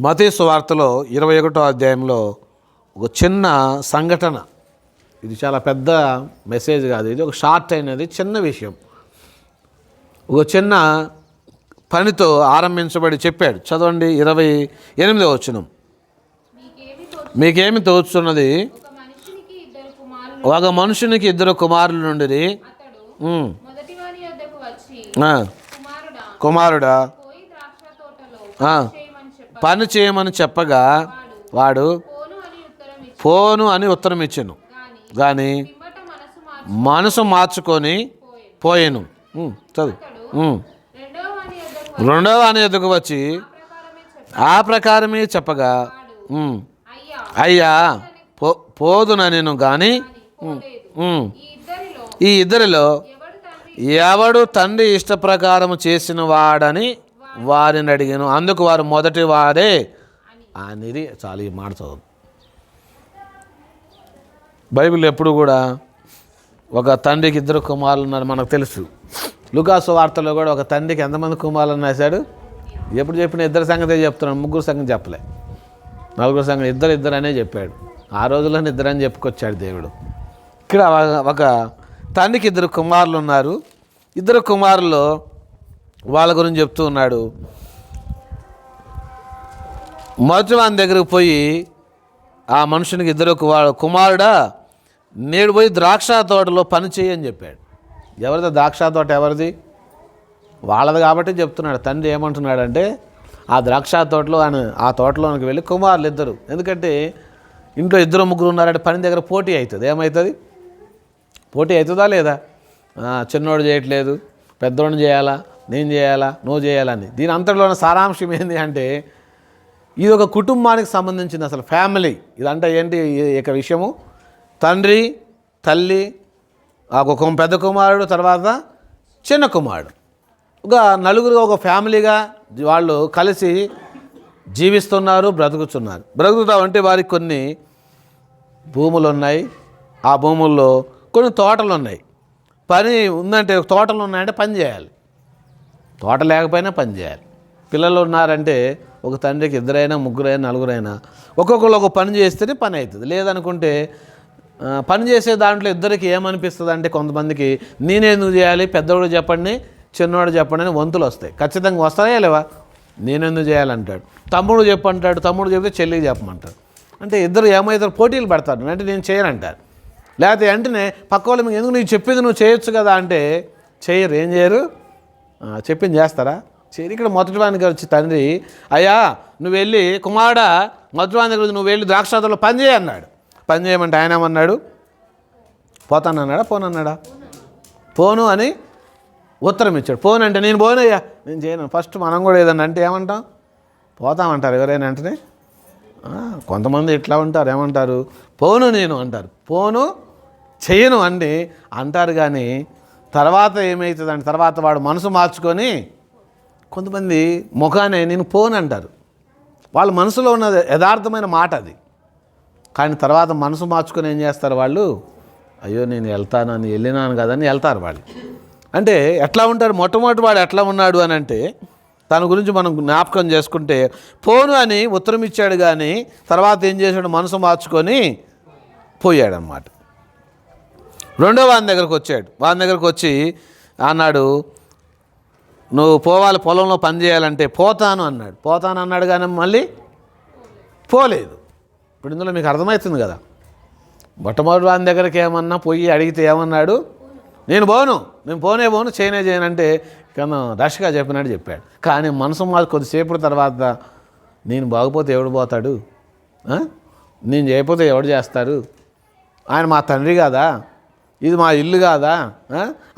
మత్తయి సువార్తలో 21వ అధ్యాయంలో ఒక చిన్న సంఘటన, ఇది చాలా పెద్ద మెసేజ్ కాదు, ఇది ఒక షార్ట్ అయినది చిన్న విషయం, ఒక చిన్న పనితో ఆరంభించబడి చెప్పాడు. చదవండి 28వ వచనం. మీకేమి తోచుతున్నది? ఒక మనుషునికి ఇద్దరు కుమారులు నుండి కుమారుడా పని చేయమని చెప్పగా వాడు పోను అని ఉత్తరం ఇచ్చాను, కానీ మనసు మార్చుకొని పోయాను. చదువు. రెండవ అని ఎదుగు వచ్చి ఆ ప్రకారమే చెప్పగా అయ్యా పోదునను కానీ ఈ ఇద్దరిలో ఎవడు తండ్రి ఇష్ట ప్రకారం చేసిన వాడని వారిని అడిగాను. అందుకు వారు మొదటి వారే అనేది. చాలా ఈ మాట చదువు. బైబిల్ ఎప్పుడు కూడా ఒక తండ్రికి ఇద్దరు కుమారులు ఉన్నారు మనకు తెలుసు. లూకాసు వార్తలో కూడా ఒక తండ్రికి ఎంతమంది కుమారులను రాశాడు? ఎప్పుడు చెప్పిన ఇద్దరు సంగతే చెప్తున్నాడు, ముగ్గురు సంగతి చెప్పలే. నలుగురు సంగతి ఇద్దరు అనే చెప్పాడు. ఆ రోజుల్లోనే ఇద్దరు అని చెప్పుకొచ్చాడు దేవుడు. ఇక్కడ ఒక తండ్రికి ఇద్దరు కుమారులు ఉన్నారు. ఇద్దరు కుమారులు వాళ్ళ గురించి చెప్తూ ఉన్నాడు. మొదటి వాని దగ్గరకు పోయి ఆ మనుషునికి ఇద్దరు కుమారుడా నేడు పోయి ద్రాక్ష తోటలో పని చేయని చెప్పాడు. ఎవరిది ద్రాక్ష తోట? ఎవరిది? వాళ్ళది కాబట్టి చెప్తున్నాడు. తండ్రి ఏమంటున్నాడంటే ఆ ద్రాక్ష తోటలో ఆ తోటలోనికి వెళ్ళి కుమారులు ఇద్దరు, ఎందుకంటే ఇంట్లో ఇద్దరు ముగ్గురు ఉన్నారంటే పని దగ్గర పోటీ అవుతుంది. ఏమవుతుంది? పోటీ అవుతుందా లేదా? చిన్నోడు చేయట్లేదు, పెద్దోడిని చేయాలా, నేను చేయాలా, నువ్వు చేయాలని. దీని అంతటిలోని సారాంశం ఏంటి అంటే ఇది ఒక కుటుంబానికి సంబంధించింది. అసలు ఫ్యామిలీ ఇదంటే ఏంటి ఇక విషయము? తండ్రి, తల్లి, ఒక పెద్ద కుమారుడు, తర్వాత చిన్న కుమారుడు, ఒక నలుగురు ఒక ఫ్యామిలీగా వాళ్ళు కలిసి జీవిస్తున్నారు, బ్రతుకుతామంటే వారికి కొన్ని భూములు ఉన్నాయి. ఆ భూముల్లో కొన్ని తోటలు ఉన్నాయి. పని ఉందంటే తోటలు ఉన్నాయంటే పని చేయాలి, తోట లేకపోయినా పని చేయాలి. పిల్లలు ఉన్నారంటే ఒక తండ్రికి ఇద్దరైనా ముగ్గురైనా నలుగురైనా ఒక్కొక్కరు ఒక పని చేస్తేనే పని అవుతుంది. లేదనుకుంటే పని చేసే దాంట్లో ఇద్దరికి ఏమనిపిస్తుంది అంటే కొంతమందికి నేనెందుకు చేయాలి, పెద్దోడు చెప్పండి, చిన్నోడు చెప్పండి అని వంతులు వస్తాయి. ఖచ్చితంగా వస్తాయా లేవా? నేనెందుకు చేయాలంటాడు. తమ్ముడు చెప్పంటాడు, తమ్ముడు చెప్తే చెల్లికి చెప్పమంటాడు. అంటే ఇద్దరు ఏమైతారు? పోటీలు పడతారు. అంటే నేను చేయనంటారు. లేకపోతే వెంటనే పక్క వాళ్ళు మీకు ఎందుకు నీకు చెప్పింది నువ్వు చేయొచ్చు కదా అంటే చేయరు. ఏం చేయరు? చెప్పింది చేస్తారా? చేయరు. ఇక్కడ మొదటి వానికి వచ్చి తండ్రి అయ్యా నువ్వు వెళ్ళి కుమారుడా మొదటి వాని దగ్గర నువ్వు వెళ్ళి ద్రాక్షాతలో పని చేయి అన్నాడు. పని చేయమంటే ఆయన ఏమన్నాడు? పోతానన్నాడా? పోనన్నాడా? పోను అని ఉత్తరం ఇచ్చాడు. పోను అంటే నేను పోనయ్యా, నేను చేయను. ఫస్ట్ మనం కూడా ఏదన్నా అంటే ఏమంటాం? పోతామంటారు ఎవరైనా వెంటనే. కొంతమంది ఇట్లా ఉంటారు, ఏమంటారు? పోను నేను అంటారు, పోను చేయను అండి అంటారు. కానీ తర్వాత ఏమవుతుందంటే తర్వాత వాడు మనసు మార్చుకొని కొంతమంది ముఖానే నేను పోను అంటారు. వాళ్ళ మనసులో ఉన్న యథార్థమైన మాట అది. కానీ తర్వాత మనసు మార్చుకొని ఏం చేస్తారు వాళ్ళు? అయ్యో నేను వెళ్తానని వెళ్ళినాను కదని వెళ్తారు వాళ్ళు. అంటే ఎట్లా ఉంటారు? మొట్టమొదటి వాడు ఎట్లా ఉన్నాడు అని అంటే తన గురించి మనం జ్ఞాపకం చేసుకుంటే పోను అని ఉత్తరం ఇచ్చాడు, కానీ తర్వాత ఏం చేశాడు? మనసు మార్చుకొని పోయాడనమాట. రెండో వాని దగ్గరకు వచ్చాడు. వాని దగ్గరకు వచ్చి అన్నాడు నువ్వు పోవాలి, పొలంలో పని చేయాలంటే పోతాను అన్నాడు. పోతాను అన్నాడు కానీ మళ్ళీ పోలేదు. ఇప్పుడు ఇందులో మీకు అర్థమవుతుంది కదా. మొట్టమొదటి వాని దగ్గరికి ఏమన్నా పోయి అడిగితే ఏమన్నాడు? నేను పోను చేయనంటే కన్నా రష్గా చెప్పినట్టు చెప్పాడు. కానీ మనసు కొద్దిసేపు తర్వాత నేను బాగుపోతే ఎవడు పోతాడు, నేను చేయకపోతే ఎవడు చేస్తారు, ఆయన మా తండ్రి కాదా, ఇది మా ఇల్లు కాదా,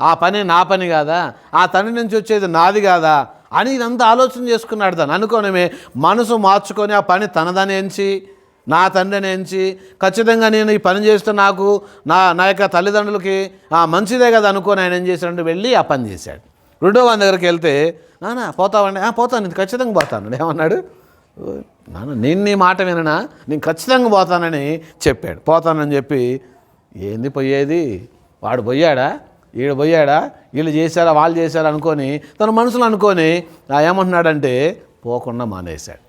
ఆ పని నా పని కాదా, ఆ తండ్రి నుంచి వచ్చేది నాది కాదా అని ఇదంతా ఆలోచన చేసుకున్నాడు. తను అనుకోనమే మనసు మార్చుకొని ఆ పని తనదని ఎంచి నా తండ్రిని ఎంచి ఖచ్చితంగా నేను ఈ పని చేస్తే నాకు నా యొక్క తల్లిదండ్రులకి మంచిదే కదా అనుకొని ఆయన ఏం చేశాడంటే వెళ్ళి ఆ పని చేశాడు. రెండో వాని దగ్గరికి వెళ్తే నాన్న పోతావండి, పోతాను, నేను ఖచ్చితంగా పోతాను. ఏమన్నాడు? నాన్న నేను నీ మాట విననా, నేను ఖచ్చితంగా పోతానని చెప్పాడు. పోతానని చెప్పి ఏంది పోయేది? వాడు పోయాడా, వీడు పోయాడా, వీళ్ళు చేశారా వాళ్ళు చేశారా అనుకొని తన మనసులో అనుకొని ఏమంటున్నాడంటే పోకుండా మానేశాడు.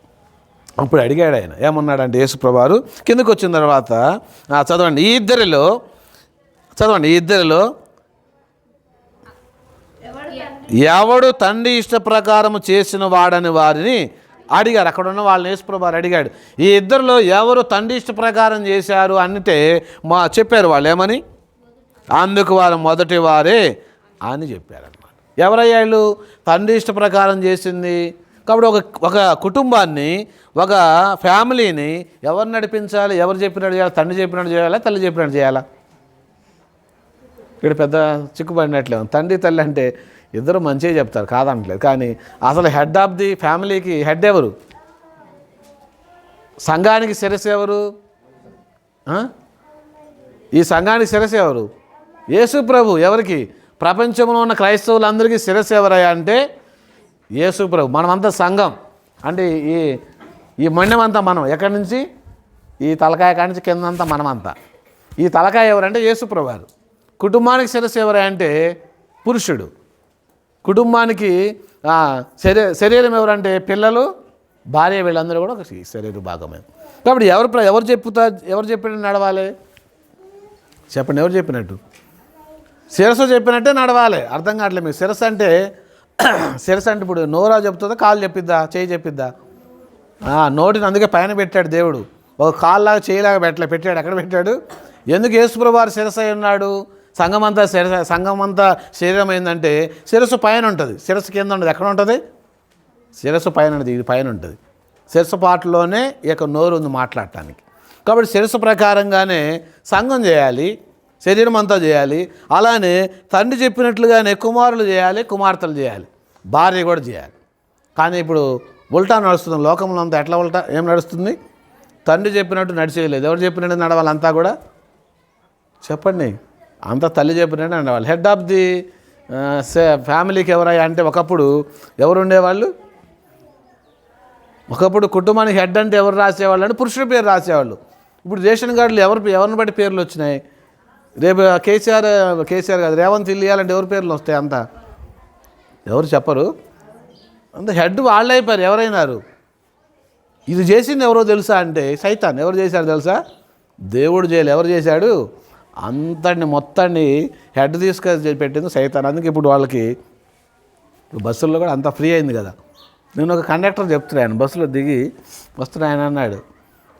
అప్పుడు అడిగాడు ఆయన, ఏమన్నాడంటే యేసుప్రభువారు కిందకు వచ్చిన తర్వాత చదవండి, ఈ ఇద్దరిలో ఎవడు తండ్రి ఇష్ట ప్రకారము చేసిన వాడని వారిని అడిగారు. అక్కడ ఉన్న వాళ్ళని యేసుప్రభువారు అడిగాడు, ఈ ఇద్దరిలో ఎవరు తండ్రి ఇష్ట ప్రకారం చేశారు అంటే చెప్పారు వాళ్ళు ఏమని, అందుకు వారు మొదటి వారే అని చెప్పారన్నమాట. ఎవరయ్యాళ్ళు? తండ్రి ఇష్ట ప్రకారం చేసింది. కాబట్టి ఒక కుటుంబాన్ని, ఒక ఫ్యామిలీని ఎవరు నడిపించాలి? ఎవరు చెప్పినట్టు చేయాలి? తండ్రి చెప్పినట్టు చేయాలా, తల్లి చెప్పినట్టు చేయాలా? ఇక్కడ పెద్ద చిక్కుపడినట్లే. తండ్రి తల్లి అంటే ఇద్దరు మంచిగా చెప్తారు, కాదనట్లేదు. కానీ అసలు హెడ్ ఆఫ్ ది ఫ్యామిలీకి హెడ్ ఎవరు? సంఘానికి శిరస్సు ఎవరు? ఈ సంఘానికి శిరస్సు ఎవరు? యేసు ప్రభు. ఎవరికి? ప్రపంచంలో ఉన్న క్రైస్తవులందరికీ శిరస్సు ఎవరయ్యా అంటే యేసు ప్రభు. మనమంతా సంఘం అంటే ఈ మొండెమంతా మనం. ఎక్కడి నుంచి? ఈ తలకాయ కాడి నుంచి కిందంతా మనమంతా. ఈ తలకాయ ఎవరంటే యేసు ప్రభు వారు. కుటుంబానికి శిరస్సు ఎవరా అంటే పురుషుడు. కుటుంబానికి శరీరం ఎవరంటే పిల్లలు, భార్య, వీళ్ళందరూ కూడా ఒక శరీర భాగమే. కాబట్టి ఎవరు చెప్పినట్టు నడవాలి? చెప్పండి, ఎవరు చెప్పినట్టు? శిరస్సు చెప్పినట్టే నడవాలి. అర్థం కావట్లేదు మీకు. శిరస్సు అంటే ఇప్పుడు నోరా చెప్తుందా, కాలు చెప్పిద్దా, చేయి చెప్పిద్దా? నోటిని అందుకే పైన పెట్టాడు దేవుడు. ఒక కాళ్ళలాగా చేయలాగా పెట్టాడు. ఎక్కడ పెట్టాడు? ఎందుకు యేసుప్రభువు వారు శిరస్సు అయి ఉన్నాడు? సంఘమంతా శరీరం అయిందంటే శిరస్సు పైన ఉంటుంది, శిరస్సు కింద ఉంటుంది. ఎక్కడ ఉంటుంది? శిరస్సు పైన ఉంటుంది, ఇది పైన ఉంటుంది. శిరస్సు పాటలోనే ఇక నోరు ఉంది మాట్లాడటానికి. కాబట్టి శిరస్సు ప్రకారంగానే సంఘం చేయాలి, శరీరం అంతా చేయాలి. అలానే తండ్రి చెప్పినట్లుగానే కుమారులు చేయాలి, కుమార్తెలు చేయాలి, భార్య కూడా చేయాలి. కానీ ఇప్పుడు ఉల్టా నడుస్తుంది లోకంలో అంతా. ఎట్లా ఏం నడుస్తుంది? తండ్రి చెప్పినట్టు నడిచేయలేదు. ఎవరు చెప్పినట్టు నడవాలి? అంతా కూడా చెప్పండి, అంతా తల్లి చెప్పినట్టు నడవాలి. హెడ్ ఆఫ్ ది ఫ్యామిలీకి ఎవరయ్యా అంటే ఒకప్పుడు ఎవరు ఉండేవాళ్ళు? ఒకప్పుడు కుటుంబానికి హెడ్ అంటే ఎవరు రాసేవాళ్ళు అంటే పురుషుల పేరు రాసేవాళ్ళు. ఇప్పుడు రేషన్ కార్డులు ఎవరిని బట్టి పేర్లు వచ్చినాయి. రేపు కేసీఆర్ కాదు, రేవంత్ ఇల్లు ఇవ్వాలంటే ఎవరి పేర్లు వస్తాయి? అంతా ఎవరు చెప్పరు. అంత హెడ్ వాళ్ళు అయిపోయారు. ఎవరైనారు? ఇది చేసింది ఎవరో తెలుసా అంటే సైతాన్. ఎవరు చేశారు తెలుసా? దేవుడు చేయలేదు. ఎవరు చేశాడు? అంతటిని మొత్తాన్ని హెడ్ తీసుకొని పెట్టింది సైతాన్. అందుకే ఇప్పుడు వాళ్ళకి బస్సుల్లో కూడా అంత ఫ్రీ అయింది కదా. నేను ఒక కండక్టర్ చెప్తున్నాను, బస్సులో దిగి వస్తున్నా, ఆయన అన్నాడు,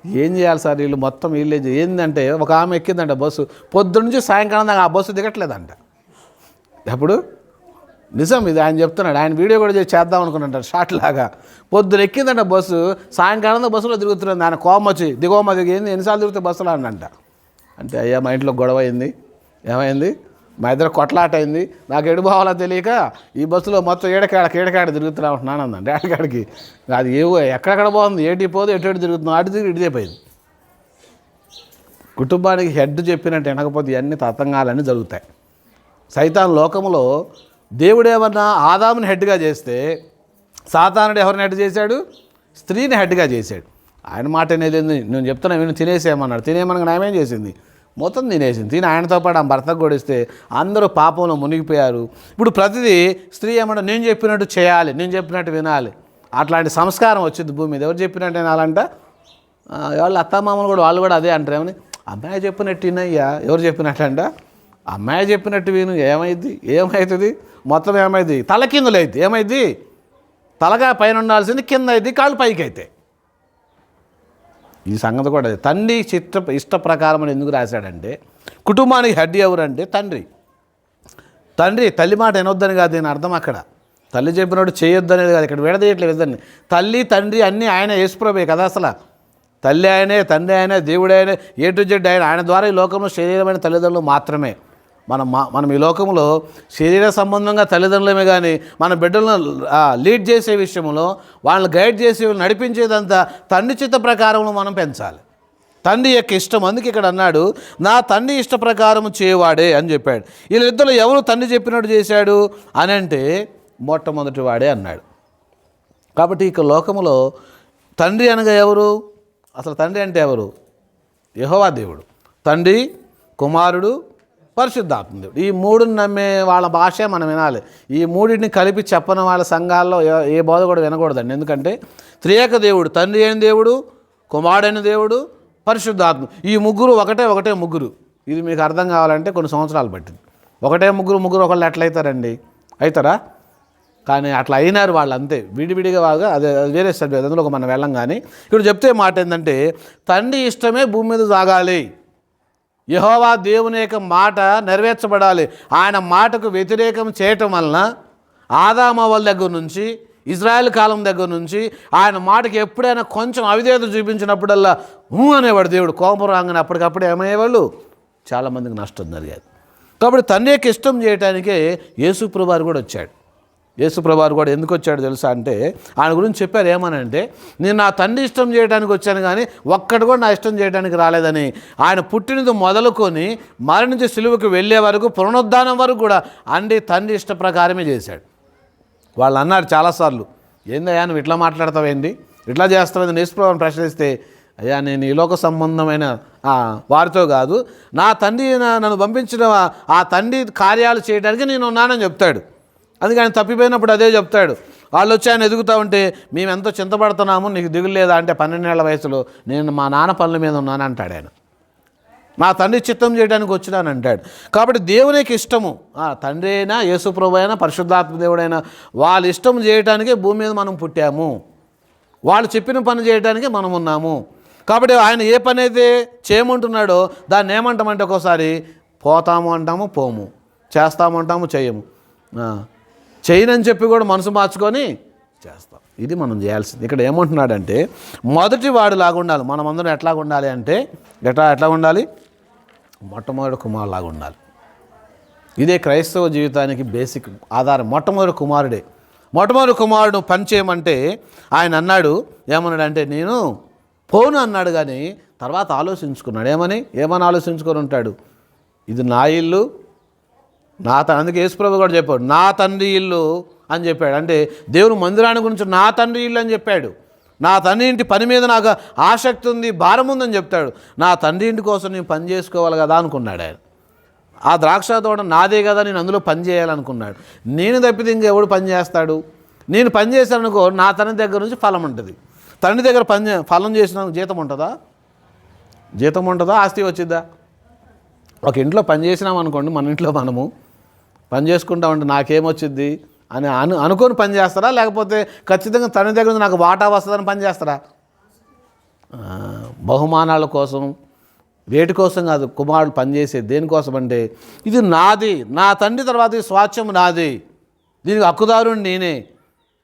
ఏం చేయాలి సార్ వీళ్ళు మొత్తం వీళ్ళే ఏంటంటే, ఒక ఆమె ఎక్కిందంట బస్సు, పొద్దున్న నుంచి సాయంకాలం దాకా ఆ బస్సు దిగట్లేదంట. అప్పుడు నిజం ఇది ఆయన చెప్తున్నాడు. ఆయన వీడియో కూడా చేద్దాం అనుకున్నాడు షార్ట్ లాగా. పొద్దున ఎక్కిందంట బస్సు, సాయంకాలం బస్సులో తిరుగుతున్నాడు. ఆయన కోపం వచ్చి దిగోమ దిగింది, ఎన్నిసార్లు తిరిగితే బస్సులో అన్నంట. అంటే అయ్యా మా ఇంట్లో గొడవ అయింది, ఏమైంది, మా ఇద్దరు కొట్లాట అయింది, నాకు ఎడు పోవాలో తెలియక ఈ బస్సులో మొత్తం ఏడకాడ తిరుగుతున్నా ఉంటున్నాను అందండి. ఏడకాడికి అది ఎక్కడెక్కడ బాగుంది, ఏటి పోదు ఎటు తిరుగుతున్నాం, అటు తిరిగి ఇటుదే పోయింది. కుటుంబానికి హెడ్ చెప్పినట్టు వినకపోతే ఇవన్నీ తతంగాలన్నీ జరుగుతాయి. సైతాన్ లోకంలో దేవుడేమన్నా ఆదాముని హెడ్గా చేస్తే సాతానుడు ఎవరిని హెడ్ చేశాడు? స్త్రీని హెడ్గా చేశాడు. ఆయన మాట అనేది నేను చెప్తున్నా, నేను తినేసేయమన్నాడు. తినేయమనగా నాయమేం చేసింది? మొత్తం తినేసింది. ఆయనతో పాటు ఆ భర్తకు గొడిస్తే అందరూ పాపంలో మునిగిపోయారు. ఇప్పుడు ప్రతిదీ స్త్రీ ఏమన్నా నేను చెప్పినట్టు చేయాలి, నేను చెప్పినట్టు వినాలి, అట్లాంటి సంస్కారం వచ్చింది భూమి మీద. ఎవరు చెప్పినట్టు వినాలంట? వాళ్ళు అత్తమామలు కూడా వాళ్ళు కూడా అదే అంటారు. ఏమని? అమ్మాయి చెప్పినట్టు వినయ్యా. ఎవరు చెప్పినట్టు అంట? అమ్మాయి చెప్పినట్టు విను. ఏమవుతుంది? మొత్తం ఏమైంది? తల కిందలు అయితే ఏమైంది? తలగా పైన ఉండాల్సింది కింద అయింది, కాళ్ళు పైకి అయితే. ఈ సంగతి కూడా తండ్రి ఇష్ట ప్రకారం అని ఎందుకు రాశాడంటే, కుటుంబానికి హెడ్ ఎవరంటే తండ్రి. తల్లి మాట వినొద్దని కాదు దీని అర్థం. అక్కడ తల్లి చెప్పినట్టు చేయొద్దు అనేది కాదు, ఇక్కడ విడదీయట్లేదు ఇద్దరిని. తల్లి తండ్రి అన్నీ ఆయన యేసుప్రభువే కదా. అసలు తల్లి ఆయనే, తండ్రి ఆయనే, దేవుడు ఆయనే, ఏ టు జెడ్ ఆయన ద్వారా ఈ లోకంలో శరీరమైన తల్లిదండ్రులు మాత్రమే. మనం ఈ లోకంలో శరీర సంబంధంగా తల్లిదండ్రులమే కానీ మన బిడ్డలను లీడ్ చేసే విషయంలో, వాళ్ళని గైడ్ చేసి నడిపించేదంతా తండ్రి చిత్త ప్రకారంలో మనం పెంచాలి. తండ్రి యొక్క ఇష్టం. అందుకే ఇక్కడ అన్నాడు, నా తండ్రి ఇష్ట ప్రకారం చేయవాడే అని చెప్పాడు. వీళ్ళిద్దరు ఎవరు తండ్రి చెప్పినట్టు చేశాడు అని అంటే మొట్టమొదటి వాడే అన్నాడు. కాబట్టి ఇక లోకంలో తండ్రి అనగా ఎవరు? అసలు తండ్రి అంటే ఎవరు? యెహోవా దేవుడు. తండ్రి, కుమారుడు, పరిశుద్ధాత్మ దేవుడు. ఈ మూడుని నమ్మే వాళ్ళ భాషే మనం వినాలి. ఈ మూడింటిని కలిపి చెప్పని వాళ్ళ సంఘాల్లో ఏ బోధ కూడా వినకూడదండి. ఎందుకంటే త్రియేక దేవుడు, తండ్రి అయిన దేవుడు, కుమారుడైన దేవుడు, పరిశుద్ధాత్మ, ఈ ముగ్గురు ఒకటే ముగ్గురు. ఇది మీకు అర్థం కావాలంటే కొన్ని సంవత్సరాలు పట్టింది. ఒకటే ముగ్గురు ఒకళ్ళు ఎట్లయితారండి? అవుతారా? కానీ అట్లా అయినారు వాళ్ళు, అంతే. విడివిడిగా బాగా అదే వేరే సబ్జెక్ట్, అందులో మనం వెళ్ళం. కానీ ఇప్పుడు చెప్తే మాట ఏంటంటే తండ్రి ఇష్టమే భూమి మీద సాగాలి. యెహోవా దేవుని యొక్క మాట నెరవేర్చబడాలి. ఆయన మాటకు వ్యతిరేకం చేయటం వలన ఆదామవ్వల దగ్గర నుంచి ఇజ్రాయెల్ కాలం దగ్గర నుంచి ఆయన మాటకి ఎప్పుడైనా కొంచెం అవిధేయత చూపించినప్పుడల్లా అనేవాడు దేవుడు. కోపం రాగానే అప్పటికప్పుడు ఏమయ్యేవాళ్ళు? చాలామందికి నష్టం జరిగేది. కాబట్టి తండ్రి యొక్క ఇష్టం చేయడానికే యేసుప్రభువారు కూడా వచ్చాడు. యేసుప్రభువారు కూడా ఎందుకు వచ్చాడు తెలుసా అంటే, ఆయన గురించి చెప్పారు ఏమనంటే, నేను నా తండ్రి ఇష్టం చేయడానికి వచ్చాను కానీ ఒక్కటి కూడా నా ఇష్టం చేయడానికి రాలేదని. ఆయన పుట్టినది మొదలుకొని మరణించి సిలువకు వెళ్ళే వరకు, పునరుద్ధానం వరకు కూడా తండ్రి ఇష్ట ప్రకారమే చేశాడు. వాళ్ళు అన్నారు చాలాసార్లు, ఏందయ్యా నువ్వు ఇట్లా మాట్లాడతావేంది, ఇట్లా చేస్తావేంది యేసుప్రభువుని ప్రశ్నిస్తే, అయ్యా నేను ఈ లోక సంబంధమైన వారితో కాదు, నా తండ్రి నన్ను పంపించిన ఆ తండ్రి కార్యాలు చేయడానికి నేను ఉన్నానని చెప్తాడు. అందుకని తప్పిపోయినప్పుడు అదే చెప్తాడు. వాళ్ళు వచ్చి ఆయన ఎదుగుతూ ఉంటే మేము ఎంతో చింతపడుతున్నాము, నీకు దిగులు లేదా అంటే 12 ఏళ్ల వయసులో నేను మా నాన్న పనుల మీద ఉన్నాను అంటాడు ఆయన. నా తండ్రి చిత్తం చేయడానికి వచ్చినాను అంటాడు. కాబట్టి దేవునికి ఇష్టము, తండ్రి అయినా యేసుప్రభు అయినా పరిశుద్ధాత్మ దేవుడైనా వాళ్ళ ఇష్టం చేయడానికే భూమి మీద మనం పుట్టాము. వాళ్ళు చెప్పిన పని చేయడానికే మనం ఉన్నాము. కాబట్టి ఆయన ఏ పని అయితే చేయమంటున్నాడో దాన్ని ఏమంటామంటే ఒక్కోసారి పోతాము అంటాము, పోము, చేస్తాము అంటాము, చేయము, చేయనని చెప్పి కూడా మనసు మార్చుకొని చేస్తాం. ఇది మనం చేయాల్సింది. ఇక్కడ ఏమంటున్నాడంటే మొదటి వాడు లాగా ఉండాలి. మనం అందరం ఎట్లా ఉండాలి అంటే ఎట్లా ఉండాలి? మొట్టమొదటి కుమారులాగా ఉండాలి. ఇదే క్రైస్తవ జీవితానికి బేసిక్ ఆధారం. మొట్టమొదటి కుమారుడే. మొట్టమొదటి కుమారుడు పని చేయమంటే ఆయన అన్నాడు, ఏమన్నాడంటే నేను పోను అన్నాడు. కానీ తర్వాత ఆలోచించుకున్నాడు. ఏమని ఆలోచించుకొని ఉంటాడు? ఇది నా ఇల్లు, అందుకే యేసుప్రభు కూడా చెప్పాడు నా తండ్రి ఇల్లు అని చెప్పాడు. అంటే దేవుని మందిరాన్ని గురించి నా తండ్రి ఇల్లు అని చెప్పాడు. నా తండ్రి ఇంటి పని మీద నాకు ఆసక్తి ఉంది, భారం ఉందని చెప్తాడు. నా తండ్రి ఇంటి కోసం నేను పని చేసుకోవాలి కదా అనుకున్నాడు ఆయన. ఆ ద్రాక్ష తోట నాదే కదా, నేను అందులో పని చేయాలనుకున్నాడు. నేను తప్పితే ఇంకెవడు పని చేస్తాడు? నేను పని చేశాననుకో నా తండ్రి దగ్గర నుంచి ఫలం ఉంటుంది. తండ్రి దగ్గర ఫలం చేసిన జీతం ఉంటుందా? ఆస్తి వచ్చిద్దా? ఒక ఇంట్లో పని చేసినాం అనుకోండి, మన ఇంట్లో మనము పని చేసుకుంటామంటే నాకేమొచ్చింది అని అనుకొని పని చేస్తారా? లేకపోతే ఖచ్చితంగా తండ్రి దగ్గర నుంచి నాకు వాటా వస్తుందని పని చేస్తారా? బహుమానాల కోసం, వేటి కోసం కాదు కుమారుడు పనిచేసేది. దేనికోసం అంటే ఇది నాది, నా తండ్రి తర్వాత ఈ స్వాస్థ్యం నాది, దీనికి హక్కుదారుని నేనే.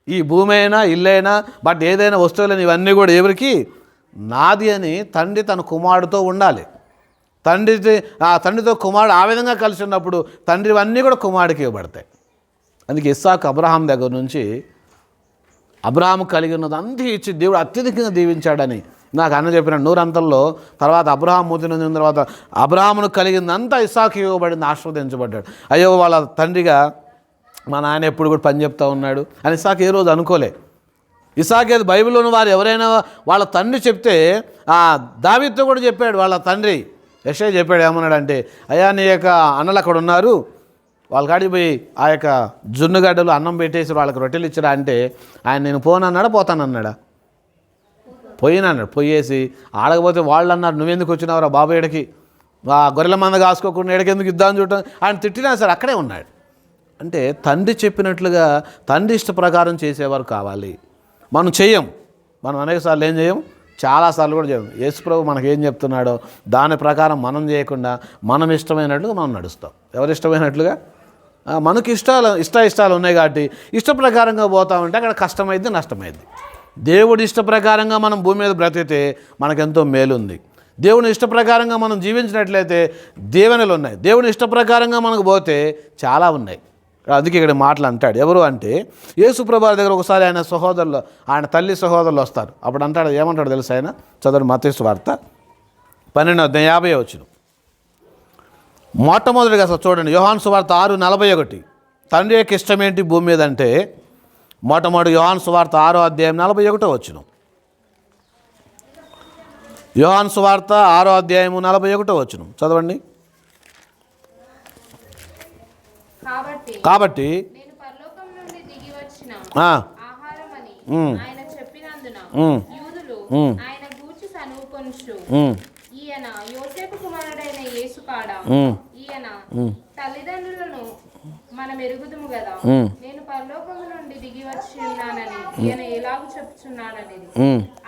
ఈ భూమి అయినా ఇల్లు అయినా బట్ ఏదైనా వస్తువులైనా ఇవన్నీ కూడా ఎవరికి? నాది అని తండ్రి తన కుమారుడితో ఉండాలి. తండ్రితో కుమారుడు ఆ విధంగా కలిసి ఉన్నప్పుడు తండ్రి ఇవన్నీ కూడా కుమారుడికి ఇవ్వబడతాయి. అందుకే ఇస్సాకు అబ్రహాం దగ్గర నుంచి అబ్రహాము కలిగి ఉన్నది అంతా ఇచ్చి దేవుడు అత్యధికంగా దీవించాడని నాకు అన్న చెప్పిన నూరంతల్లో. తర్వాత అబ్రహాం మూతి నొందిన తర్వాత అబ్రహామును కలిగిందంతా ఇస్సాకు ఇవ్వబడింది, ఆశీర్వదించబడ్డాడు. అయ్యో వాళ్ళ తండ్రిగా మా నాయన ఎప్పుడు కూడా పని చెప్తా ఉన్నాడు అని ఇస్సాకు ఏ రోజు అనుకోలే. ఇస్సాకు ఏది బైబిల్లోని వారు ఎవరైనా వాళ్ళ తండ్రి చెప్తే దావీదుతో కూడా చెప్పాడు. వాళ్ళ తండ్రి యెషయా చెప్పాడు, ఏమన్నాడంటే అయ్యా నీ యొక్క అన్నలు అక్కడ ఉన్నారు, వాళ్ళ కాడికి పోయి ఆ యొక్క జున్నుగడ్డలు అన్నం పెట్టేసి వాళ్ళకి రొట్టెలు ఇచ్చడా అంటే ఆయన నేను పోనన్నాడా పోతానన్నాడా? పోయినన్నాడు. పోయేసి ఆడకపోతే వాళ్ళు అన్నారు నువ్వెందుకు వచ్చినావురా బాబు ఎడకి, గొర్రెల మంద కాసుకోకుండా ఎడకెందుకు ఇద్దామని చూడటం. ఆయన తిట్టినా సరే అక్కడే ఉన్నాడు. అంటే తండ్రి చెప్పినట్లుగా తండ్రి ఇష్ట ప్రకారం చేసేవారు కావాలి. మనం అనేకసార్లు ఏం చేయం, చాలాసార్లు కూడా చేయం. యేసుప్రభు మనకు ఏం చెప్తున్నాడో దాని ప్రకారం మనం చేయకుండా మనం ఇష్టమైనట్లుగా మనం నడుస్తాం. ఎవరు ఇష్టమైనట్లుగా? మనకి ఇష్టాలు ఉన్నాయి కాబట్టి ఇష్ట ప్రకారంగా పోతామంటే అక్కడ కష్టమైంది, నష్టమైంది. దేవుడి ఇష్ట ప్రకారంగా మనం భూమి మీద బ్రతికితే మనకెంతో మేలుంది. దేవుని ఇష్ట ప్రకారంగా మనం జీవించినట్లయితే దీవెనలు ఉన్నాయి. దేవుని ఇష్ట ప్రకారంగా మనకు పోతే చాలా ఉన్నాయి. అందుకే ఇక్కడ మాటలు అంటాడు. ఎవరు అంటే యేసుప్రభు దగ్గర ఒకసారి ఆయన తల్లి సహోదరులు వస్తారు. అప్పుడు అంటాడు, ఏమంటాడు తెలుసు ఆయన? చదువు మత్తయి సువార్త 12:50 మొట్టమొదటిగా అసలు చూడండి, యోహాను సువార్త 6:41 తండ్రి యొక్క ఇష్టం ఏంటి భూమి మీద అంటే మొట్టమొదటి యోహాను సువార్త 6:41 యోహాను సువార్త 6:41 చదవండి. కాబట్టి నేను పరలోకం నుండి దిగి వచ్చిన ఆ, ఆహారమని ఆయన చెప్పినందున యూదులు ఆయన గూర్చి సనుకొనుచు, ఈయన యోసేపు కుమారుడైన యేసు కాడా, ఈయన తల్లిదండ్రులను మనం ఎరుగుదుము గదా, నేను పరలోకము నుండి దిగి వచ్చి ఉన్నానని ఈయన ఎలాగూ చెప్పుచున్నాడనేది.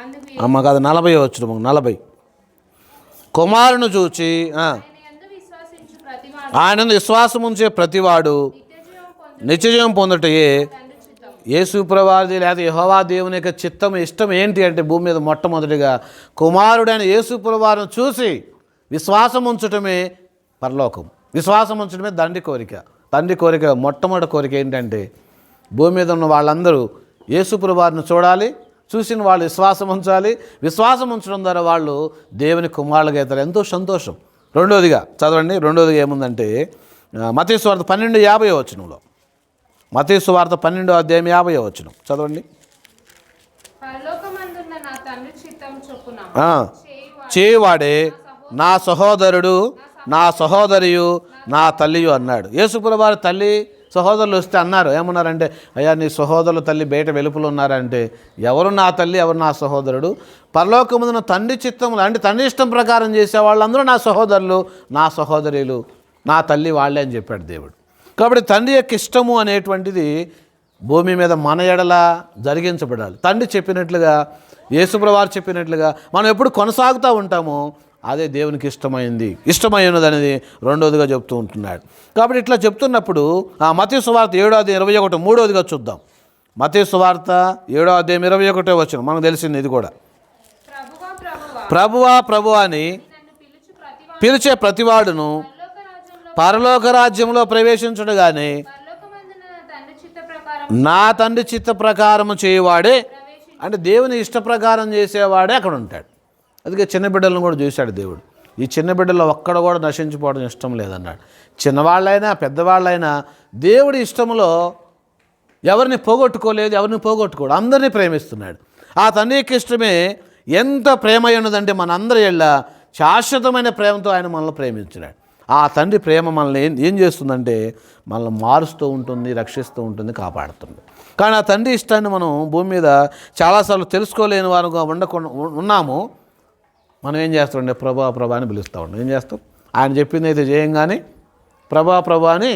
అందుకు అమ్మ కాదు 40 వచ్చిన 40 కుమారుని చూచి ఆయన విశ్వాసం ఉంచే ప్రతివాడు నిత్యజీవం పొందుటయే యేసు ప్రభువారిది లేదా యెహోవా దేవుని యొక్క చిత్తం ఇష్టం ఏంటి అంటే భూమి మీద మొట్టమొదటిగా కుమారుడైన యేసు ప్రభువారిని చూసి విశ్వాసం ఉంచటమే పరలోకం. విశ్వాసం ఉంచడమే తండ్రి కోరిక మొట్టమొదటి కోరిక ఏంటంటే భూమి మీద ఉన్న వాళ్ళందరూ యేసు ప్రభువారిని చూడాలి, చూసిన వాళ్ళు విశ్వాసం ఉంచాలి, విశ్వాసం ఉంచడం ద్వారా వాళ్ళు దేవుని కుమారులుగా అవుతారు. ఎంతో సంతోషం. రెండోదిగా చదవండి, రెండోదిగా ఏముందంటే మత్తయి సువార్త 12:50 వచనంలో, మత్తయి సువార్త 12:50 చదవండి. పరలోకమందున్న నా తండ్రి చిత్తం చొప్పున చేయువాడే నా సహోదరుడు, నా సహోదరియు, నా తల్లియు అన్నాడు. యేసుప్రభువు వారి తల్లి సహోదరులు వస్తే అన్నారు, ఏమన్నారంటే అయ్యా నీ సహోదరులు తల్లి బయట వెలుపులు ఉన్నారంటే ఎవరు నా తల్లి, ఎవరు నా సహోదరుడు? పరలోకమున తండ్రి చిత్తములు అంటే తండ్రి ఇష్టం ప్రకారం చేసే వాళ్ళందరూ నా సహోదరులు, నా సహోదరులు, నా తల్లి వాళ్ళే అని చెప్పాడు దేవుడు. కాబట్టి తండ్రి యొక్క ఇష్టము అనేటువంటిది భూమి మీద మన ఎడల జరిగించబడాలి. తండ్రి చెప్పినట్లుగా, యేసుప్రభువు వారు చెప్పినట్లుగా మనం ఎప్పుడు కొనసాగుతూ ఉంటామో అదే దేవునికి ఇష్టమైనది అనేది రెండోదిగా చెప్తూ ఉంటున్నాడు. కాబట్టి ఇట్లా చెప్తున్నప్పుడు మత్తయి సువార్త 7:21 మూడోదిగా చూద్దాం. మత్తయి సువార్త 7:21 మనకు తెలిసింది ఇది కూడా. ప్రభువా అని పిలిచే ప్రతివాడును పరలోక రాజ్యంలో ప్రవేశించుడు గాని నా తండ్రి చిత్త ప్రకారము చేయవాడే అంటే దేవుని ఇష్ట ప్రకారం చేసేవాడే అక్కడ ఉంటాడు. అందుకే చిన్న బిడ్డలను కూడా చూశాడు దేవుడు. ఈ చిన్న బిడ్డల్లో ఒక్కడ కూడా నశించిపోవడం ఇష్టం లేదన్నాడు. చిన్నవాళ్ళైనా పెద్దవాళ్ళైనా దేవుడి ఇష్టంలో ఎవరిని పోగొట్టుకోడు, అందరినీ ప్రేమిస్తున్నాడు. ఆ తండ్రికి ఇష్టమే ఎంత ప్రేమ ఉన్నదంటే మనందరి ఎళ్ళ శాశ్వతమైన ప్రేమతో ఆయన మనల్ని ప్రేమించినాడు. ఆ తండ్రి ప్రేమ మనల్ని ఏం చేస్తుందంటే మనల్ని మారుస్తూ ఉంటుంది, రక్షిస్తూ ఉంటుంది, కాపాడుతుంది. కానీ ఆ తండ్రి ఇష్టాన్ని మనం భూమి మీద చాలాసార్లు తెలుసుకోలేని వారుగా ఉన్నాము. మనం ఏం చేస్తామంటే ప్రభా అని పిలుస్తూ ఉంటాం. ఏం చేస్తాం? ఆయన చెప్పింది అయితే చేయంగానే ప్రభా అని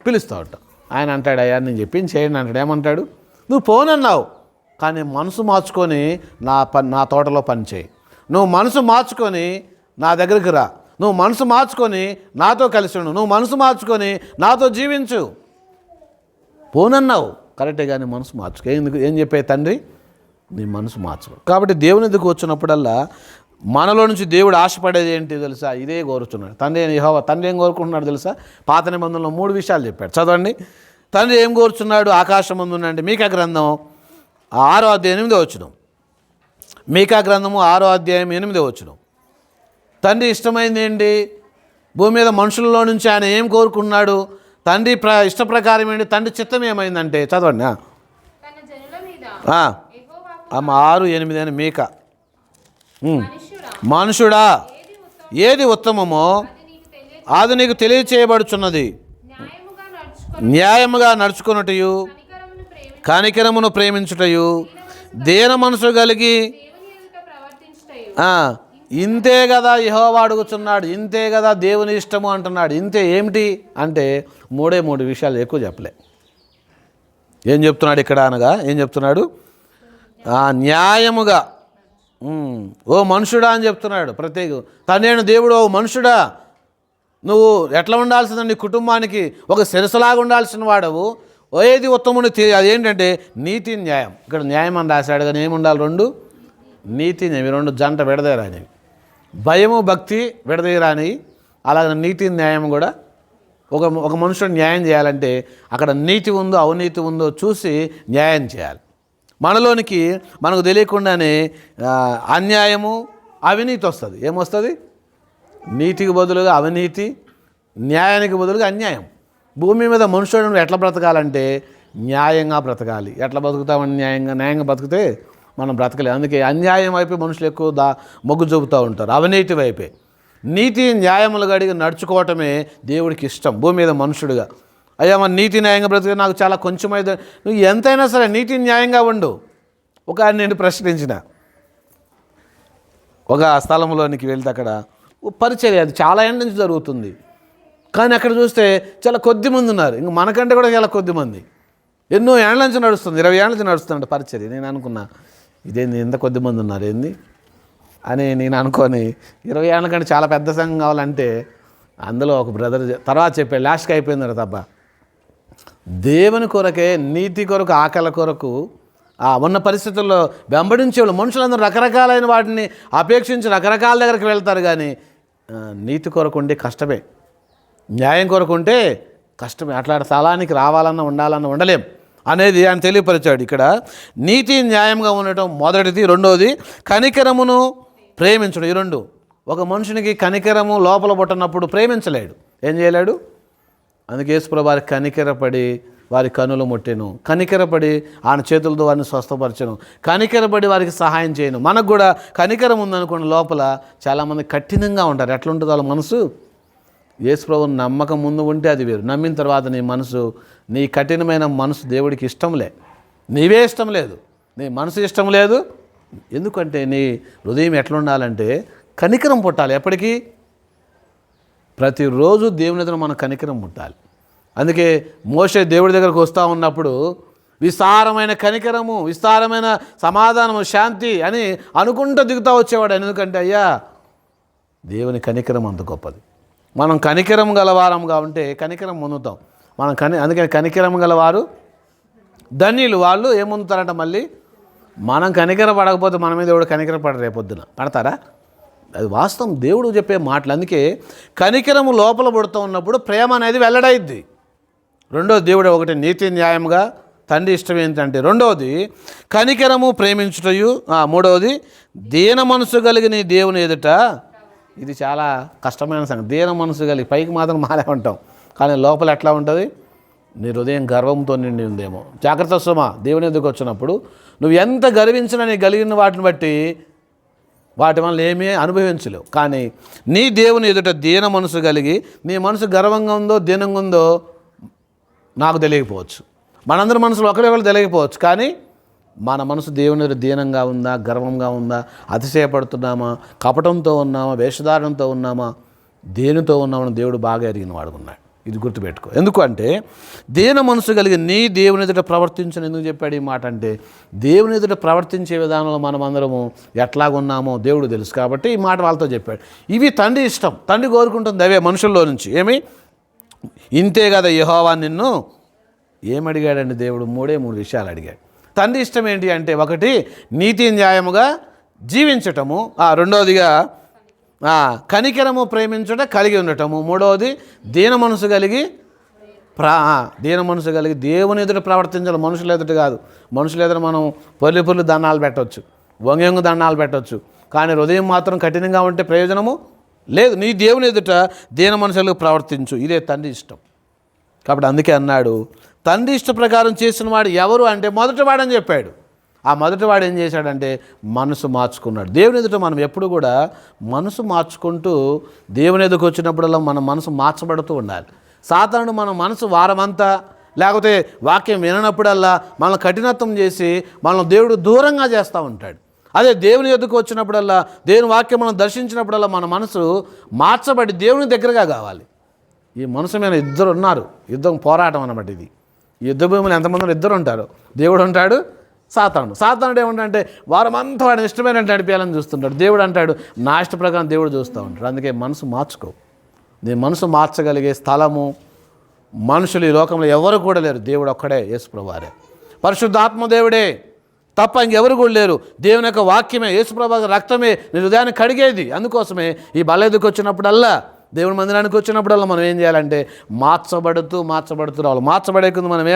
పిలుస్తూ ఉంటాం. ఆయన అంటాడు, అయ్యా నేను చెప్పింది చేయండి అంటాడు. ఏమంటాడు? నువ్వు పోనన్నావు కానీ మనసు మార్చుకొని నా తోటలో పని చేయి, నువ్వు మనసు మార్చుకొని నా దగ్గరికి రా, నువ్వు మనసు మార్చుకొని నాతో కలిసి ఉండు, నువ్వు మనసు మార్చుకొని నాతో జీవించు. పోనన్నావు కరెక్టే కానీ మనసు మార్చుకో. ఏం చెప్పే తండ్రి? నీ మనసు మార్చుకో. కాబట్టి దేవుని దగ్గరకు వచ్చినప్పుడల్లా మనలో నుంచి దేవుడు ఆశపడేది ఏంటి తెలుసా? ఇదే కోరుతున్నాడు. తండ్రి ఏం కోరుకుంటున్నాడు తెలుసా? పాత నిబంధనలో 3 విషయాలు చెప్పాడు. చదవండి. తండ్రి ఏం కోరుచున్నాడు? ఆకాశం ముందుండండి. మీకా గ్రంథం 6:8 మీకా గ్రంథము 6:8 తండ్రి ఇష్టమైంది ఏంటి? భూమి మీద మనుషుల్లో నుంచి ఆయన ఏం కోరుకున్నాడు? తండ్రి ఇష్ట ప్రకారం ఏంటి? తండ్రి చిత్తం ఏమైందంటే చదవండి. 6:8 అని మీకా. మనుషుడా ఏది ఉత్తమమో అది నీకు తెలియచేయబడుచున్నది. న్యాయముగా నడుచుకున్నటయు, కనికరమును ప్రేమించుటయు, దీన మనసు కలిగి ఇంతే కదా యెహోవా అడుగుతున్నాడు, ఇంతే కదా దేవుని ఇష్టము అంటున్నాడు. ఇంతే ఏమిటి అంటే 3 విషయాలు, ఎక్కువ చెప్పలే. ఏం చెప్తున్నాడు ఇక్కడ అనగా ఏం చెప్తున్నాడు? న్యాయముగా ఓ మనుషుడా అని చెప్తున్నాడు. ప్రత్యేక తండ్రి దేవుడు, ఓ మనుషుడా నువ్వు ఎట్లా ఉండాల్సిందని నీ కుటుంబానికి ఒక శిరసలాగా ఉండాల్సిన వాడవు. ఏది ఉత్తముని అదేంటంటే నీతి న్యాయం. ఇక్కడ న్యాయం అని రాశాడు కానీ ఏముండాలి? 2 నీతి న్యాయం. 2 జంట విడదీయరానివి. భయము భక్తి విడదీయరానివి. అలాగే నీతి న్యాయం కూడా. ఒక మనుషుడు న్యాయం చేయాలంటే అక్కడ నీతి ఉందో అవినీతి ఉందో చూసి న్యాయం చేయాలి. మనలోనికి మనకు తెలియకుండానే అన్యాయము అవినీతి వస్తుంది. ఏమొస్తుంది? నీతికి బదులుగా అవినీతి, న్యాయానికి బదులుగా అన్యాయం. భూమి మీద మనుషుడు ఎట్లా బ్రతకాలంటే న్యాయంగా బ్రతకాలి. ఎట్లా బతుకుతామని న్యాయంగా బతికితే మనం బ్రతకలేము. అందుకే అన్యాయం వైపు మనుషులు ఎక్కువ మొగ్గు చూపుతూ ఉంటారు, అవినీతి వైపే. నీతి న్యాయములు గడిగి నడుచుకోవటమే దేవుడికి ఇష్టం భూమి మీద మనుషుడుగా. అయ్యా మన నీతి న్యాయంగా బ్రతికి నాకు చాలా కొంచెం అయితే, నువ్వు ఎంతైనా సరే నీతి న్యాయంగా ఉండు. ఒక ఆయన నేను ప్రశ్నించిన, ఒక స్థలంలోనికి వెళ్తే అక్కడ పరిచర్య అది చాలా ఏళ్ళ నుంచి జరుగుతుంది, కానీ అక్కడ చూస్తే చాలా కొద్ది మంది ఉన్నారు. ఇంక మనకంటే కూడా చాలా కొద్ది మంది, ఎన్నో ఏళ్ళ నుంచి నడుస్తుంది, 20 ఏళ్ళ నుంచి నడుస్తుందంట పరిచర్య. నేను అనుకున్నా ఇదేంది ఎంత కొద్ది మంది ఉన్నారు ఏంది అని నేను అనుకొని, 20 ఏళ్ళ కంటే చాలా పెద్ద సంఘం కావాలంటే అందులో ఒక బ్రదర్ తర్వాత చెప్పాడు, లాస్ట్కి అయిపోయింది తప్ప దేవుని కొరకే, నీతి కొరకు, ఆకలి కొరకు ఉన్న పరిస్థితుల్లో వెంబడించేవాళ్ళు మనుషులందరూ రకరకాలైన వాటిని అపేక్షించి రకరకాల దగ్గరికి వెళ్తారు, కానీ నీతి కొరకు ఉండే కష్టమే, న్యాయం కొరకు ఉంటే కష్టమే. అట్లాంటి స్థలానికి రావాలన్నా ఉండాలన్నా ఉండలేం అనేది ఆయన తెలియపరిచాడు. ఇక్కడ నీతి న్యాయంగా ఉండటం మొదటిది. రెండోది కనికరమును ప్రేమించడం. ఈ రెండు. ఒక మనుషునికి కనికరము లోపల పుట్టినప్పుడు ప్రేమించలేడు, ఏం చేయలేడు. అందుకే యేసుప్రభువు వారికి కనికరపడి వారి కనులు ముట్టెను, కనికరపడి ఆయన చేతులతో వారిని స్వస్థపరచను, కనికరపడి వారికి సహాయం చేయను. మనకు కూడా కనికరం ఉందనుకోండి, లోపల చాలామంది కఠినంగా ఉంటారు. ఎట్లా ఉంటుంది వాళ్ళ మనసు? యేసుప్రభువుని నమ్మకం ముందు ఉంటే అది వేరు, నమ్మిన తర్వాత నీ మనసు, నీ కఠినమైన మనసు దేవుడికి ఇష్టంలే, నీవే ఇష్టం లేదు, నీ మనసు ఇష్టం లేదు. ఎందుకంటే నీ హృదయం ఎట్లా ఉండాలంటే కనికరం పుట్టాలి. ఎప్పటికీ ప్రతిరోజు దేవుని ఎదుట మన కనికరం పుట్టాలి. అందుకే మోషే దేవుడి దగ్గరకు వస్తూ ఉన్నప్పుడు విస్తారమైన కనికరము, విస్తారమైన సమాధానము, శాంతి అని అనుకుంటూ దిగుతూ వచ్చేవాడు. ఎందుకంటే అయ్యా దేవుని కనికరం అంత గొప్పది. మనం కనికరం గలవారంగా ఉంటే కనికరం పొందుతాం. అందుకని కనికరం గలవారు ధన్యులు. వాళ్ళు ఏమొందుతారంట మళ్ళీ, మనం కనికర పడకపోతే మన మీద దేవుడు కనికర పడరు, రేపొద్దున పడతారా? అది వాస్తవం, దేవుడు చెప్పే మాటలు. అందుకే కనికరము లోపల పుడుతూ ఉన్నప్పుడు ప్రేమ అనేది వెల్లడైద్ది. రెండోది దేవుడు ఒకటి నీతి న్యాయంగా తండ్రి ఇష్టం ఏంటంటే, రెండవది కనికరము ప్రేమించుటయు, మూడవది దీన మనసు కలిగి నీ దేవుని ఎదుట. ఇది చాలా కష్టమైన సంగతి. దీన మనసు కలిగి పైకి మాత్రం మారే ఉంటాం, కానీ లోపల ఎట్లా ఉంటుంది? నీ హృదయం గర్వంతో నిండి ఉందేమో. జాగ్రత్త సుమా, దేవుని ఎదురుకు వచ్చినప్పుడు నువ్వు ఎంత గర్వించినా నీ కలిగిన వాటిని బట్టి వాటి వల్ల ఏమీ అనుభవించలేవు. కానీ నీ దేవుని ఎదుట దీన మనసు కలిగి, నీ మనసు గర్వంగా ఉందో దీనంగా ఉందో నాకు తెలియకపోవచ్చు, మనందరి మనసులో ఒకరు తెలియకపోవచ్చు, కానీ మన మనసు దేవుని ఎదుట దీనంగా ఉందా, గర్వంగా ఉందా, అతిశయపడుతున్నామా, కపటంతో ఉన్నామా, వేషధారణతో ఉన్నామా, దేనితో ఉన్నామని దేవుడు బాగా ఎరిగిన వాడుకున్నాడు. ఇది గుర్తుపెట్టుకో. ఎందుకంటే దీన మనసు కలిగి నీ దేవుని ఎదుట ప్రవర్తించని ఎందుకు చెప్పాడు ఈ మాట అంటే, దేవుని ఎదుట ప్రవర్తించే విధానంలో మనం అందరము ఎట్లాగున్నామో దేవుడు తెలుసు కాబట్టి ఈ మాట వాళ్ళతో చెప్పాడు. ఇవి తండ్రి ఇష్టం, తండ్రి కోరుకుంటుంది అవే మనుషుల్లో నుంచి. ఏమి ఇంతే కదా యెహోవా నిన్ను ఏమడిగాడండి దేవుడు? 3 విషయాలు అడిగాడు. తండ్రి ఇష్టం ఏంటి అంటే, ఒకటి నీతి న్యాయముగా జీవించటము, రెండవదిగా కనికరము ప్రేమించుట కలిగి ఉండటము, మూడవది దీన మనసు కలిగి దేవుని ఎదుట ప్రవర్తించాలి, మనుషుల ఎదుట కాదు. మనుషుల ఎదుట మనం పొర్లి దండాలు పెట్టవచ్చు, వంగెంగు దండాలు పెట్టవచ్చు, కానీ హృదయం మాత్రం కఠినంగా ఉంటే ప్రయోజనము లేదు. నీ దేవుని ఎదుట దీన మనసులకు ప్రవర్తించు, ఇదే తండ్రి ఇష్టం. కాబట్టి అందుకే అన్నాడు, తండ్రి ఇష్ట ప్రకారం చేసిన వాడు ఎవరు అంటే మొదటివాడని చెప్పాడు. ఆ మొదటివాడు ఏం చేశాడంటే మనసు మార్చుకున్నాడు. దేవుని ఎదుట మనం ఎప్పుడు కూడా మనసు మార్చుకుంటూ దేవుని ఎదుకు వచ్చినప్పుడల్లా మన మనసు మార్చబడుతూ ఉండాలి. సాధారణ మన మనసు వారమంతా లేకపోతే వాక్యం విననప్పుడల్లా మనల్ని కఠినత్వం చేసి మనల్ని దేవుడు దూరంగా చేస్తూ ఉంటాడు. అదే దేవుని ఎదుకు వచ్చినప్పుడల్లా, దేవుని వాక్యం మనం దర్శించినప్పుడల్లా మన మనసు మార్చబడి దేవుని దగ్గరగా కావాలి. ఈ మనసు మీద ఇద్దరు ఉన్నారు, యుద్ధం పోరాటం అన్నమాట ఇది. ఈ యుద్ధ భూమిలో ఎంతమంది ఇద్దరు ఉంటారు, దేవుడు ఉంటాడు, సాతానుడు ఏమంటే వారమంతా వాడిని ఇష్టమైన నడిపేయాలని చూస్తుంటాడు. దేవుడు అంటాడు నా ఇష్ట ప్రకారం దేవుడు చూస్తూ ఉంటాడు. అందుకే మనసు మార్చుకో. నీ మనసు మార్చగలిగే స్థలము మనుషులు ఈ లోకంలో ఎవరు కూడా లేరు, దేవుడు ఒక్కడే, యేసుప్రభువారే. పరిశుద్ధాత్మ దేవుడే తప్ప ఇంకెవరు కూడా లేరు. దేవుని యొక్క వాక్యమే, యేసుప్రభు రక్తమే నీ హృదయాన్ని కడిగేది. అందుకోసమే ఈ బల్లెదుకు వచ్చినప్పుడల్లా, దేవుని మందిరానికి వచ్చినప్పుడల్లా మనం ఏం చేయాలంటే మార్చబడుతూ రావాలి. మార్చబడేకుంది మనం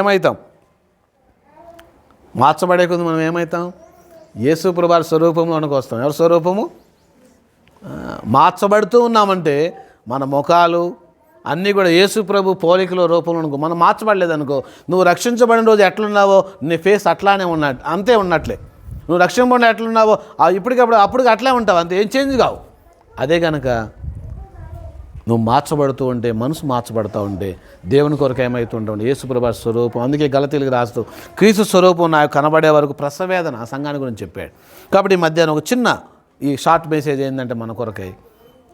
ఏమవుతాం? యేసుప్రభు స్వరూపంలోనికి వస్తాం. ఎవరి స్వరూపము? మార్చబడుతూ ఉన్నామంటే మన ముఖాలు అన్నీ కూడా యేసుప్రభు పోలికలో రూపంలో అనుకో. మనం మార్చబడలేదనుకో, నువ్వు రక్షించబడిన రోజు ఎట్లున్నావో నీ ఫేస్ అట్లానే అంతే ఉన్నట్లే. నువ్వు రక్షించబడిన ఎట్లున్నావో అప్పటికి అట్లే ఉంటావు, అంతే, ఏం చేంజ్ కావు. అదే కనుక నువ్వు మార్చబడుతూ ఉంటే, మనసు మార్చబడుతూ ఉంటే దేవుని కొరకు ఏమవుతుంటావు? యేసుప్రభు స్వరూపం. అందుకే గలతీయులకు రాస్తూ క్రీస్తు స్వరూపం నాకు కనబడే వరకు ప్రసవేదన ఆ సంఘాన్ని గురించి చెప్పాడు. కాబట్టి ఈ మధ్యాహ్నం ఒక చిన్న ఈ షార్ట్ మెసేజ్ ఏంటంటే మన కొరకై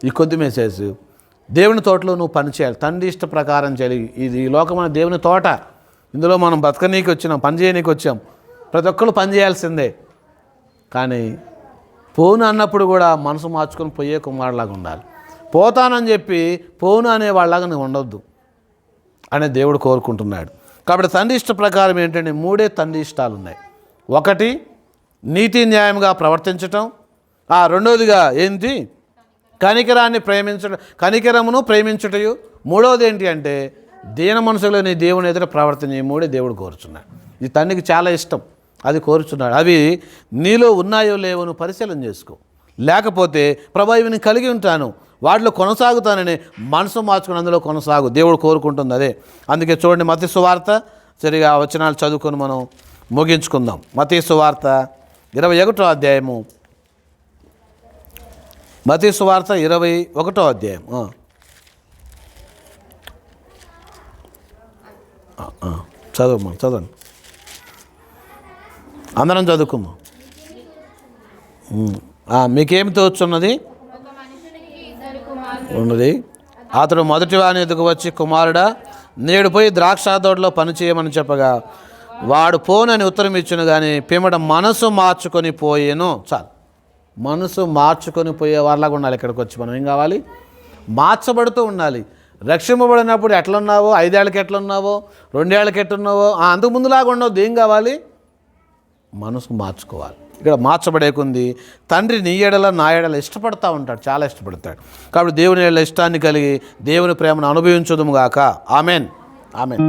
ఈ కొద్ది మెసేజ్, దేవుని తోటలో నువ్వు పని చేయాలి, తండ్రి ఇష్ట ప్రకారం చేయాలి. ఇది ఈ లోకమైన దేవుని తోట, ఇందులో మనం బతకనీకి వచ్చినాం, పని చేయనీకి వచ్చాం. ప్రతి ఒక్కరు పని చేయాల్సిందే. కానీ పోను అన్నప్పుడు కూడా మనసు మార్చుకొని పోయే కుమారులాగా ఉండాలి. పోతానని చెప్పి పోను అనేవాళ్ళలాగా నువ్వు ఉండొద్దు అనే దేవుడు కోరుకుంటున్నాడు. కాబట్టి తండ్రి ఇష్ట ప్రకారం ఏంటంటే 3 తండ్రి ఇష్టాలు ఉన్నాయి. ఒకటి నీతి న్యాయంగా ప్రవర్తించటం, రెండవదిగా ఏంటి? కనికరాన్ని ప్రేమించడం, కనికరమును ప్రేమించుటయు. మూడవది ఏంటి అంటే దీన మనసులో నీ దేవుని ఎదుట ప్రవర్తన. ఈ 3 దేవుడు కోరుచున్నాడు. ఇది తండ్రికి చాలా ఇష్టం, అది కోరుచున్నాడు. అవి నీలో ఉన్నాయో లేవో నువ్వు పరిశీలన చేసుకో. లేకపోతే ప్రభా ఇవి నేను కలిగి ఉంటాను, వాటిలో కొనసాగుతానని మనసు మార్చుకుని అందులో కొనసాగు. దేవుడు కోరుకుంటుంది అదే. అందుకే చూడండి, మత్తయి సువార్త సరిగా వచనాలు చదువుకొని మనం ముగించుకుందాం. మత్తయి సువార్త 21వ అధ్యాయము. మత్తయి సువార్త 21వ అధ్యాయం. చదవండి, అందరం చదువుకుందాం. మీకేమి తోచున్నది ఉన్నది. అతడు మొదటి వాని ఎదుగు వచ్చి, కుమారుడా నేడు పోయి ద్రాక్ష తోటలో పని చేయమని చెప్పగా వాడు పోనని ఉత్తరం ఇచ్చును. కానీ పిమ్మట మనసు మార్చుకొని పోయేను. చాలు, మనసు మార్చుకొని పోయే వాళ్ళలాగా ఉండాలి. ఇక్కడికి వచ్చి మనం ఏం కావాలి? మార్చబడుతూ ఉండాలి. రక్షింపబడినప్పుడు ఎట్లున్నావో, 5 ఏళ్ళకి ఎట్లున్నావో, 2 ఏళ్ళకి ఎట్లున్నావో అంతకు ముందులాగా ఉండవద్దు. ఏం కావాలి? మనసు మార్చుకోవాలి. ఇక్కడ మార్చబడేకుంది. తండ్రి నీ ఎడల నా ఎడల ఇష్టపడతా ఉంటాడు, చాలా ఇష్టపడతాడు. కాబట్టి దేవుని ఎడల ఇష్టాన్ని కలిగి దేవుని ప్రేమను అనుభవించుదుము గాక. Amen, amen.